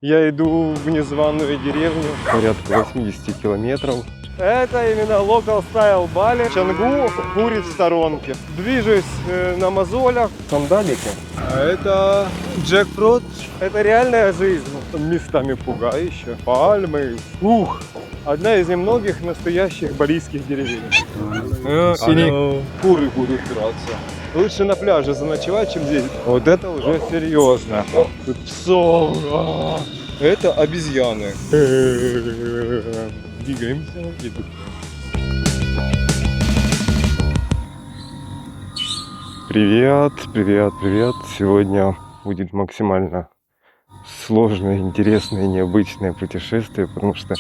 Я иду в незваную деревню, порядка 80 километров. Это именно Local Style Бали. Чангу курит в сторонке. Движусь на мозолях. Сандалики. А это джекфрут. Это реальная жизнь. Местами пугающе. Пальмы. Ух! Одна из немногих настоящих балийских деревень. Синий. Куры будут драться. Лучше на пляже заночевать, чем здесь. Вот это уже серьезно. Тут псов. Это обезьяны. Двигаемся. Привет, привет, привет. Сегодня будет максимально сложное, интересное, необычное путешествие, потому что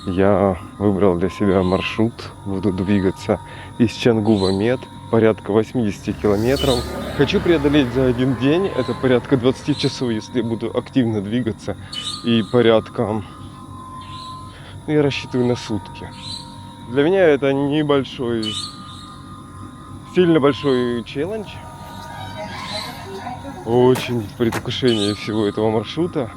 я выбрал для себя маршрут. Буду двигаться из Чангу в Амет. Порядка 80 километров. Хочу преодолеть за один день. Это порядка 20 часов, если буду активно двигаться. И порядка... я рассчитываю на сутки. Для меня это небольшой, сильно большой челлендж. Очень в предвкушении всего этого маршрута.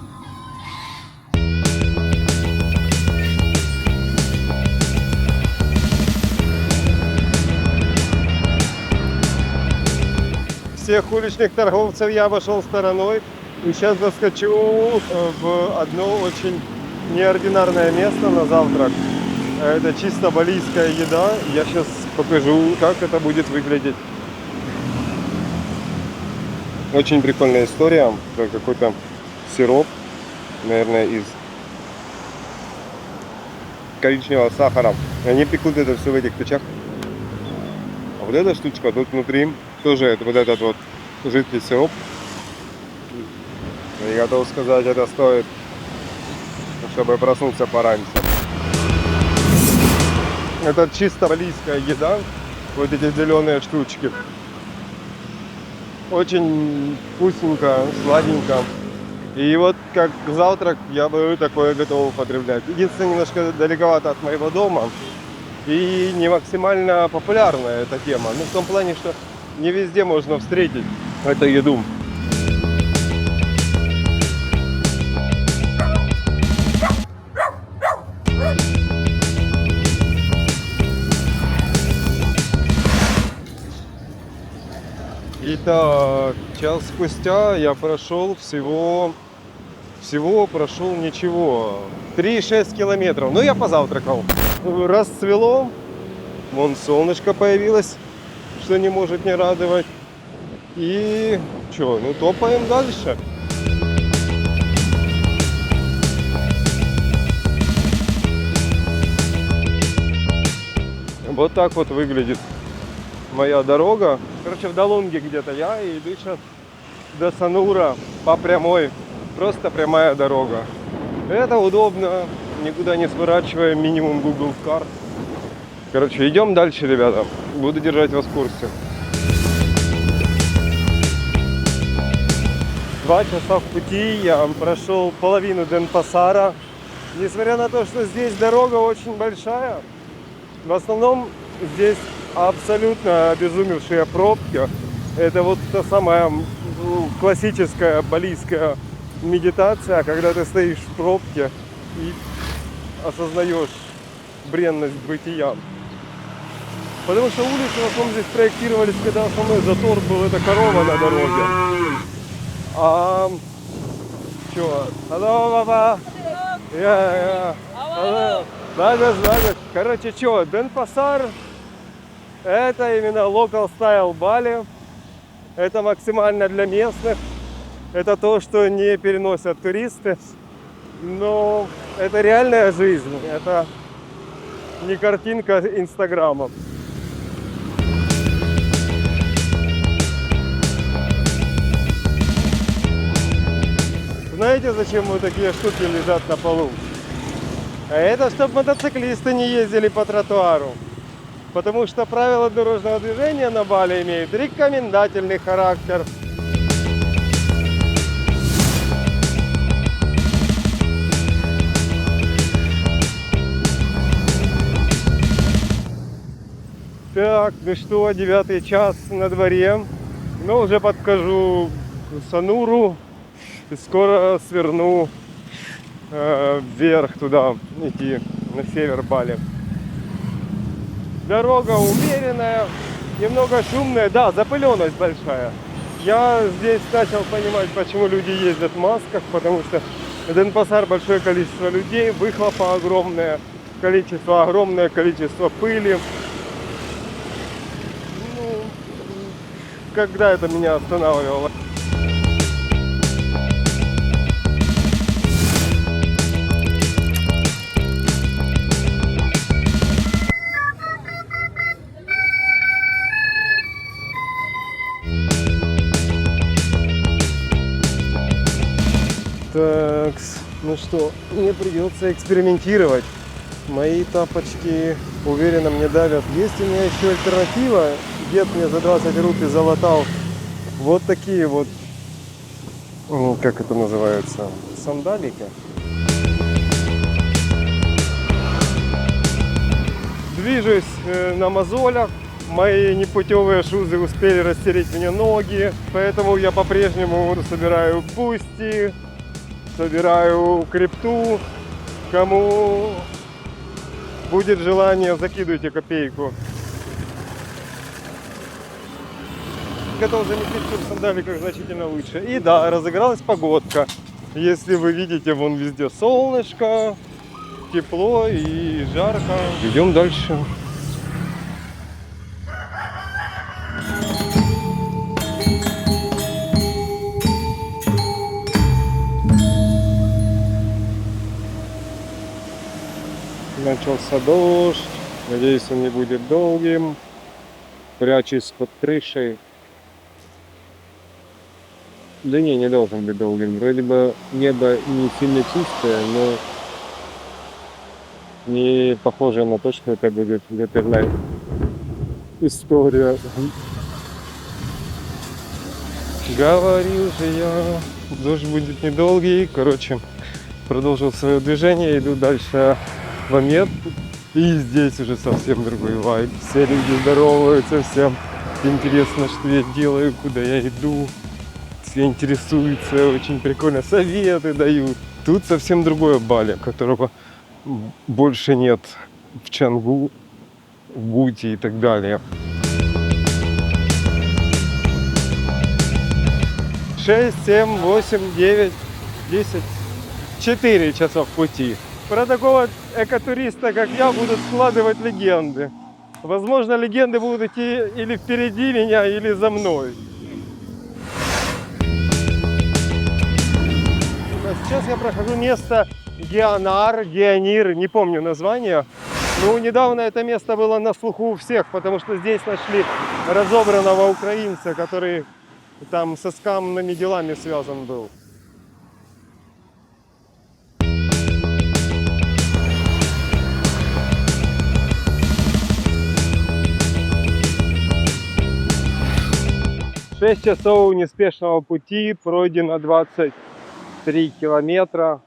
Всех уличных торговцев я обошел стороной. И сейчас заскочу в одно очень неординарное место на завтрак. Это чисто балийская еда. Я сейчас покажу, как это будет выглядеть. Очень прикольная история. Это какой-то сироп, наверное, из коричневого сахара. Они пекут это все в этих печах. А вот эта штучка тут внутри тоже это вот этот вот жидкий сироп. Я готов сказать, это стоит, чтобы проснуться пораньше. Это чисто балийская еда. Вот эти зеленые штучки. Очень вкусненько, сладенько. И вот как завтрак я бы такое готов употреблять. Единственное, немножко далековато от моего дома. И не максимально популярная эта тема. Ну, в том плане, что не везде можно встретить эту еду. Итак, час спустя я прошел всего прошел ничего. 3,6 километров. Ну, я позавтракал. Расцвело. Вон солнышко появилось, что не может не радовать. И что, ну топаем дальше. Вот так вот выглядит моя дорога. Короче, в Далунге где-то я и иду сейчас до Санура по прямой. Просто прямая дорога. Это удобно, никуда не сворачивая, минимум Google карт. Короче, идем дальше, ребята. Буду держать вас в курсе. 2 часа в пути, я прошел половину Денпасара. Несмотря на то, что здесь дорога очень большая, в основном здесь абсолютно обезумевшие пробки. Это вот та самая классическая балийская медитация, когда ты стоишь в пробке и осознаешь бренность бытия. Потому что улицы в основном здесь проектировались, когда основной затор был, это корова на дороге. А чё? Hello, папа. Короче, чё, Денпасар это именно Local Style Бали. Это максимально для местных. Это то, что не переносят туристы. Но это реальная жизнь. Это не картинка Инстаграма. Знаете, зачем вот такие штуки лежат на полу? А это чтобы мотоциклисты не ездили по тротуару. Потому что правила дорожного движения на Бали имеют рекомендательный характер. Так, ну что, 9 час на дворе. Но уже подхожу к Сануру. И скоро сверну вверх туда идти, на север Бали. Дорога умеренная, немного шумная, да, запыленность большая. Я здесь начал понимать, почему люди ездят в масках, потому что Денпасар большое количество людей, выхлопа огромное количество пыли. Ну, когда это меня останавливало? Так, ну что, мне придется экспериментировать. Мои тапочки уверенно мне давят. Есть у меня еще альтернатива. Дед мне за 20 рупий залатал вот такие вот, как это называется, сандалики. Движусь на мозолях. Мои непутевые шузы успели растереть мне ноги, поэтому я по-прежнему собираю бусти, собираю крипту. Кому будет желание, закидывайте копейку. Готов заместить, что в сандаликах значительно лучше. И да, разыгралась погодка. Если вы видите, вон везде солнышко, тепло и жарко. Идем дальше. Начался дождь, надеюсь, он не будет долгим. Прячусь под крышей. Да не должен быть долгим. Вроде бы небо не сильно чистое, но не похоже на то, что это будет ветерная история. Говорил же я, дождь будет недолгий. Короче, продолжил свое движение, иду дальше в Амет. И здесь уже совсем другой вайб. Все люди здороваются, всем интересно, что я делаю, куда я иду. Все интересуются, очень прикольно, советы дают. Тут совсем другое Бали, которого больше нет в Чангу, в Бути и так далее. 6, 7, 8, 9, 10, 4 часа в пути. Про такого экотуриста, как я, будут складывать легенды. Возможно, легенды будут идти или впереди меня, или за мной. Сейчас я прохожу место Геонир, не помню название. Но недавно это место было на слуху у всех, потому что здесь нашли разобранного украинца, который там со скамными делами связан был. Шесть часов неспешного пути, пройдено 23 километра.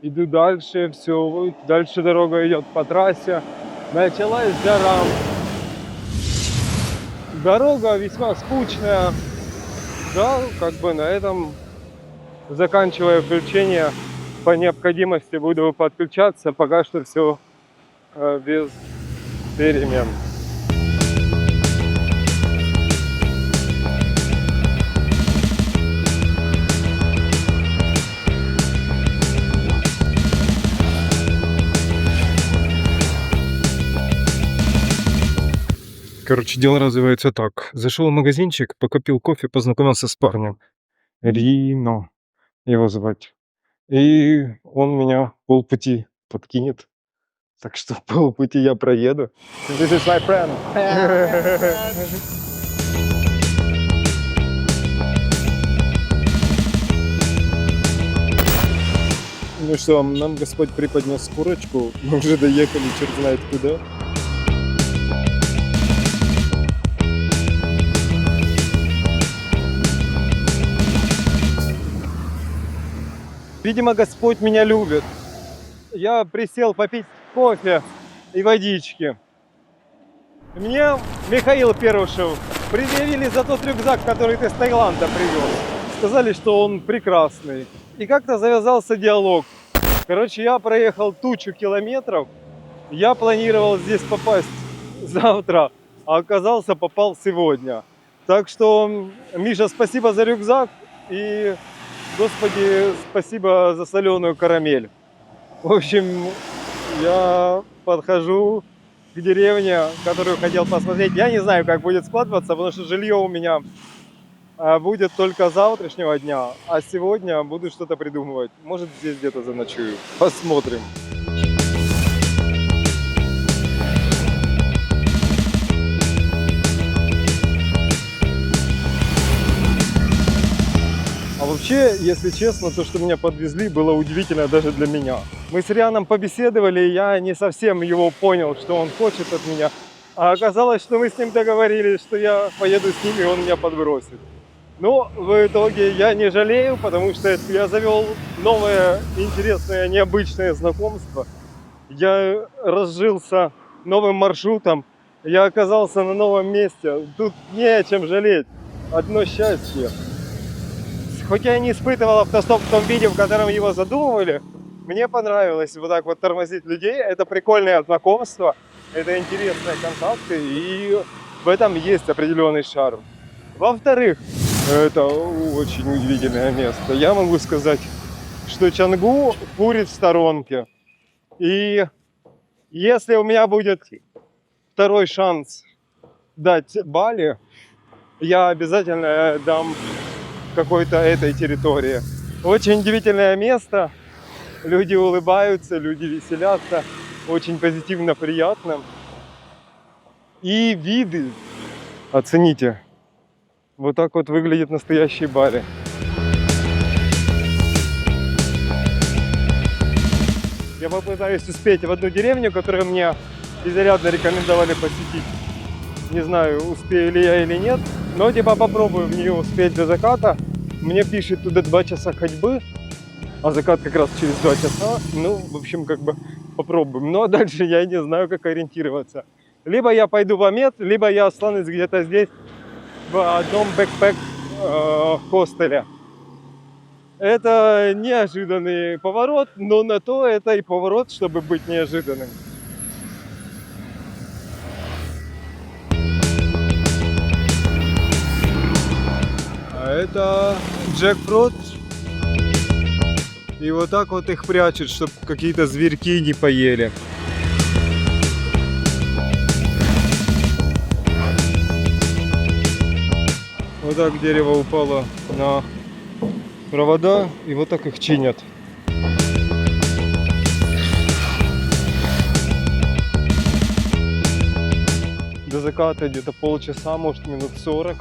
Иду дальше, все, дальше дорога идет по трассе. Началась жара. Дорога весьма скучная. Да, как бы на этом заканчивая включение. По необходимости буду подключаться. Пока что все без перемен. Короче, дело развивается так. Зашел в магазинчик, покупил кофе, познакомился с парнем. Рино его звать. И он меня полпути подкинет. Так что полпути я проеду. This is my friend. Ну что, нам Господь преподнес курочку. Мы уже доехали, черт знает куда. Видимо, Господь меня любит. Я присел попить кофе и водички. Мне Михаил Перушев предъявили за тот рюкзак, который ты с Таиланда привез. Сказали, что он прекрасный. И как-то завязался диалог. Короче, я проехал тучу километров. Я планировал здесь попасть завтра, а оказался попал сегодня. Так что, Миша, спасибо за рюкзак и, господи, спасибо за соленую карамель. В общем, я подхожу к деревне, которую хотел посмотреть. Я не знаю, как будет складываться, потому что жилье у меня будет только с завтрашнего дня, а сегодня буду что-то придумывать. Может, здесь где-то заночую. Посмотрим. А вообще, если честно, то, что меня подвезли, было удивительно даже для меня. Мы с Рианом побеседовали, и я не совсем его понял, что он хочет от меня. А оказалось, что мы с ним договорились, что я поеду с ним, и он меня подбросит. Но в итоге я не жалею, потому что я завел новое, интересное, необычное знакомство. Я разжился новым маршрутом, я оказался на новом месте. Тут не о чем жалеть, одно счастье. Хоть я не испытывал автостоп в том виде, в котором его задумывали, мне понравилось вот так вот тормозить людей. Это прикольное знакомство, это интересные контакты, и в этом есть определенный шарм. Во-вторых, это очень удивительное место. Я могу сказать, что Чангу курит в сторонке. И если у меня будет второй шанс дать Бали, я обязательно дам какой-то этой территории. Очень удивительное место. Люди улыбаются, люди веселятся. Очень позитивно, приятно. И виды. Оцените. Вот так вот выглядит настоящий Бали. Я попытаюсь успеть в одну деревню, которую мне изрядно рекомендовали посетить. Не знаю, успею ли я или нет, но типа попробую в нее успеть до заката. Мне пишет туда 2 часа ходьбы, а закат как раз через 2 часа. Ну, в общем, как бы попробуем. Но дальше я не знаю, как ориентироваться. Либо я пойду в Амет, либо я останусь где-то здесь, в одном бэкпэк-хостеле. Это неожиданный поворот, но на то это и поворот, чтобы быть неожиданным. А это джекфрут. И вот так вот их прячут, чтобы какие-то зверьки не поели. Вот так дерево упало на провода, и вот так их чинят. До заката где-то полчаса, может минут 40.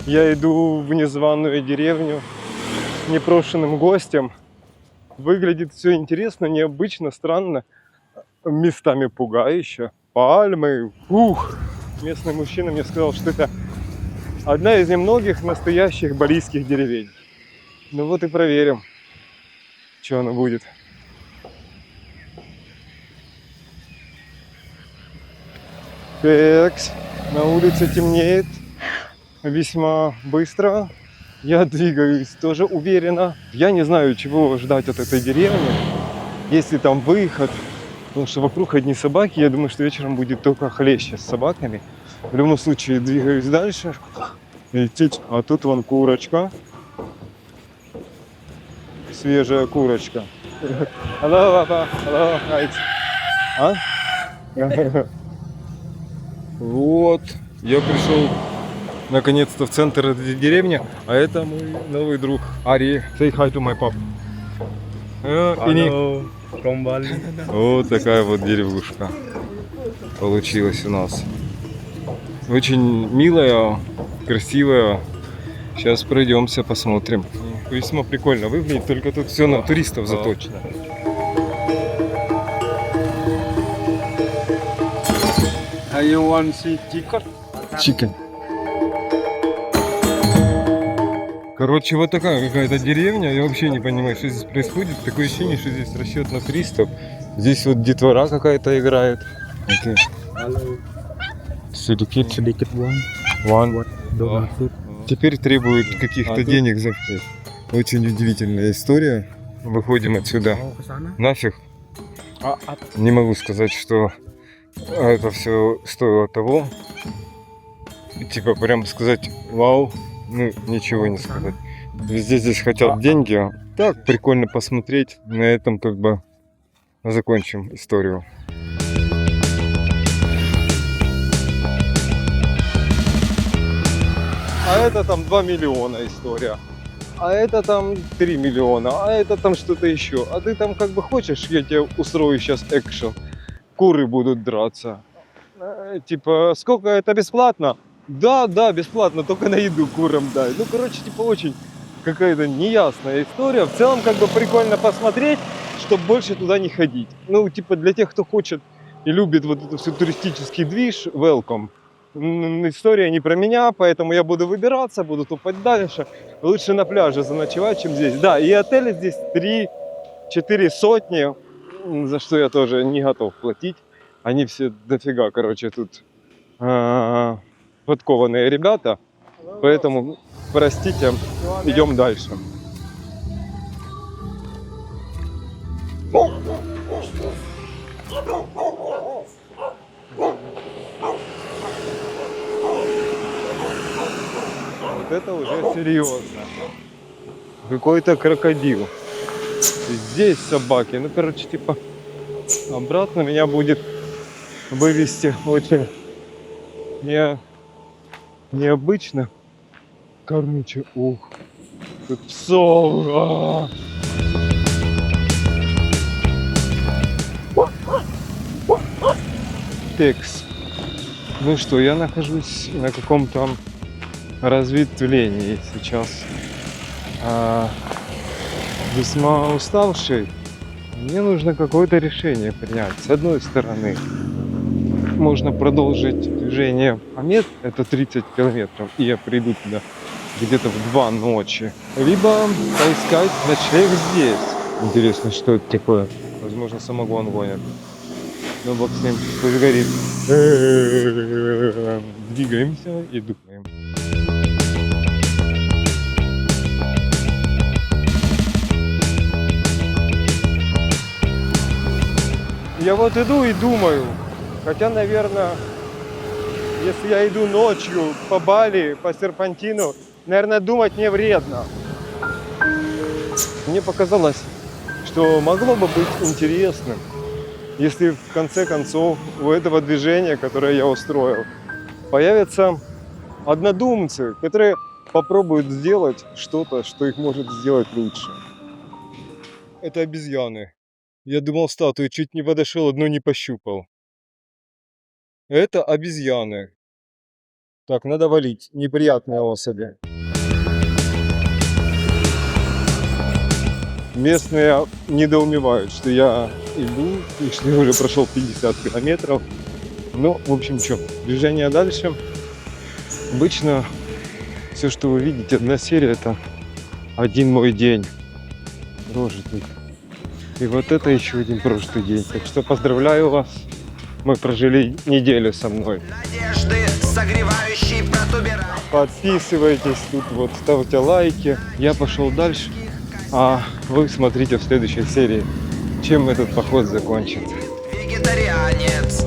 Я иду в незваную деревню непрошенным гостем. Выглядит все интересно, необычно, странно, местами пугающе. Пальмы, ух! Местный мужчина мне сказал, что это одна из немногих настоящих балийских деревень. Ну вот и проверим, что оно будет. Такс, на улице темнеет весьма быстро. Я двигаюсь тоже уверенно. Я не знаю, чего ждать от этой деревни. Если там выход, потому что вокруг одни собаки, я думаю, что вечером будет только хлеще с собаками. В любом случае двигаюсь дальше. А тут вон курочка. Свежая курочка. Hello, Papa. Hello, right. А? Вот. Я пришел наконец-то в центр этой деревни. А это мой новый друг Ари. Say hi to my pop. Hello, from Bali. Вот такая вот деревушка получилась у нас. Очень милая, красивая. Сейчас пройдемся, посмотрим. Весьма прикольно выглядит, только тут все на туристов заточено. You want see chicken? Chicken. Короче, вот такая какая-то деревня. Я вообще не понимаю, что здесь происходит. Такое ощущение, что здесь расчет на туристов. Здесь вот детвора какая-то играет. Okay. Hello. Sedikit. Sedikit one. One. Donut food. Теперь требуют каких-то денег за вход. Очень удивительная история. Выходим отсюда. Нафиг. Не могу сказать, что это все стоило того. Типа прям сказать вау, ну ничего не сказать. Везде здесь хотят деньги. Так, прикольно посмотреть. На этом как бы закончим историю. А это там 2 миллиона история. А это там 3 миллиона. А это там что-то еще. А ты там как бы хочешь, я тебе устрою сейчас экшен. Куры будут драться. Типа, сколько это бесплатно? Да, бесплатно, только на еду курам дай. Ну, короче, типа очень какая-то неясная история. В целом, как бы прикольно посмотреть, чтобы больше туда не ходить. Ну, типа, для тех, кто хочет и любит вот этот все туристический движ, welcome. История не про меня, поэтому я буду выбираться, буду топать дальше. Лучше на пляже заночевать, чем здесь. Да, и отели здесь 3-4 сотни, за что я тоже не готов платить. Они все дофига, короче, тут подкованные ребята. Поэтому, простите, идем дальше. Вот это уже серьезно. Какой-то крокодил. Здесь собаки. Ну, короче, типа, обратно меня будет вывести очень необычно. Короче, ух, тут псов. Текс. Ну что, я нахожусь на каком-то разветвлении сейчас. Весьма уставший. Мне нужно какое-то решение принять. С одной стороны, можно продолжить движение по метру, это 30 километров, и я приду туда где-то в 2 ночи. Либо поискать ночлег здесь. Интересно, что это такое? Возможно, самогон гонят. Ну, бог с ним, пусть горит. Двигаемся и думаем. Я вот иду и думаю, хотя, наверное, если я иду ночью по Бали, по серпантину, наверное, думать не вредно. Мне показалось, что могло бы быть интересным, если в конце концов у этого движения, которое я устроил, появятся однодумцы, которые попробуют сделать что-то, что их может сделать лучше. Это обезьяны. Я думал, статуи, чуть не подошел, одну не пощупал. Это обезьяны. Так, надо валить. Неприятные особи. Местные недоумевают, что я иду, и что я уже прошел 50 километров. Ну, в общем, что, движение дальше. Обычно все, что вы видите, одна серия, это один мой день прожитый. И вот это еще один прошлый день. Так что поздравляю вас. Мы прожили неделю со мной. Подписывайтесь тут, вот, ставьте лайки. Я пошел дальше. А вы смотрите в следующей серии, чем этот поход закончится. Вегетарианец.